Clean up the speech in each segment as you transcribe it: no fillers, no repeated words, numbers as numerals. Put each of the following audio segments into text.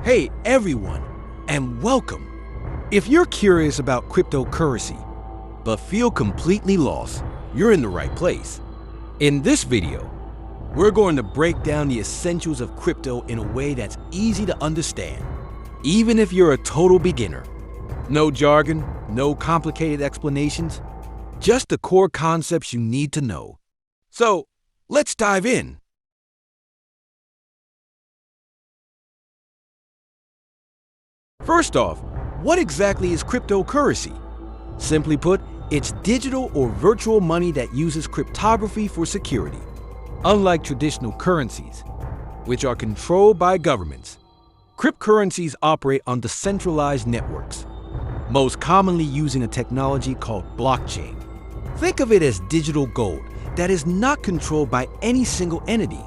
Hey everyone, and welcome. If you're curious about cryptocurrency, but feel completely lost, you're in the right place. In this video, we're going to break down the essentials of crypto in a way that's easy to understand, even if you're a total beginner. No jargon, no complicated explanations, just the core concepts you need to know. So, let's dive in. First off, what exactly is cryptocurrency? Simply put, it's digital or virtual money that uses cryptography for security. Unlike traditional currencies, which are controlled by governments, cryptocurrencies operate on decentralized networks, most commonly using a technology called blockchain. Think of it as digital gold that is not controlled by any single entity.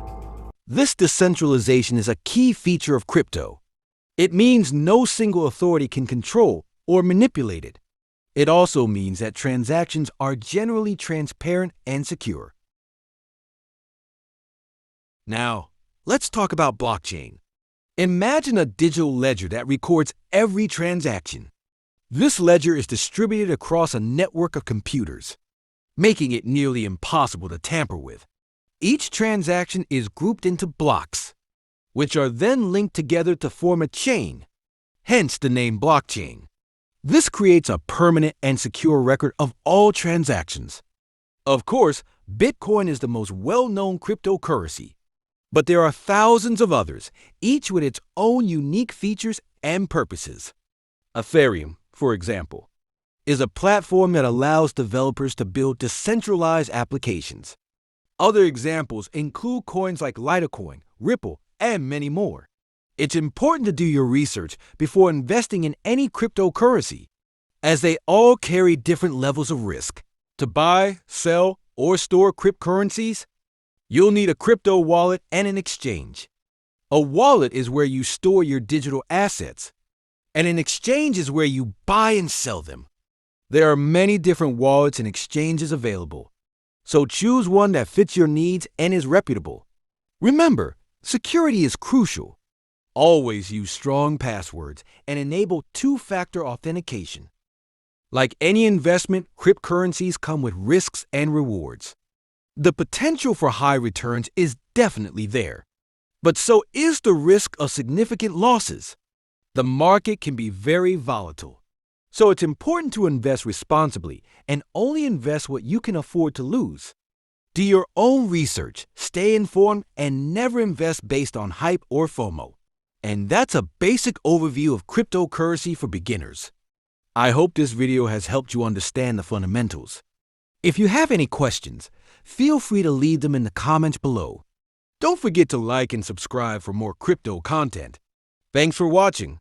This decentralization is a key feature of crypto. It means no single authority can control or manipulate it. It also means that transactions are generally transparent and secure. Now, let's talk about blockchain. Imagine a digital ledger that records every transaction. This ledger is distributed across a network of computers, making it nearly impossible to tamper with. Each transaction is grouped into blocks, which are then linked together to form a chain, hence the name blockchain. This creates a permanent and secure record of all transactions. Of course, Bitcoin is the most well-known cryptocurrency, but there are thousands of others, each with its own unique features and purposes. Ethereum, for example, is a platform that allows developers to build decentralized applications. Other examples include coins like Litecoin, Ripple, and many more. It's important to do your research before investing in any cryptocurrency, as they all carry different levels of risk. To buy, sell, or store cryptocurrencies, you'll need a crypto wallet and an exchange. A wallet is where you store your digital assets, and an exchange is where you buy and sell them. There are many different wallets and exchanges available, so choose one that fits your needs and is reputable. Remember, security is crucial. Always use strong passwords and enable two-factor authentication. Like any investment, cryptocurrencies come with risks and rewards. The potential for high returns is definitely there, but so is the risk of significant losses. The market can be very volatile, so it's important to invest responsibly and only invest what you can afford to lose. Do your own research, stay informed, and never invest based on hype or FOMO. And that's a basic overview of cryptocurrency for beginners. I hope this video has helped you understand the fundamentals. If you have any questions, feel free to leave them in the comments below. Don't forget to like and subscribe for more crypto content. Thanks for watching.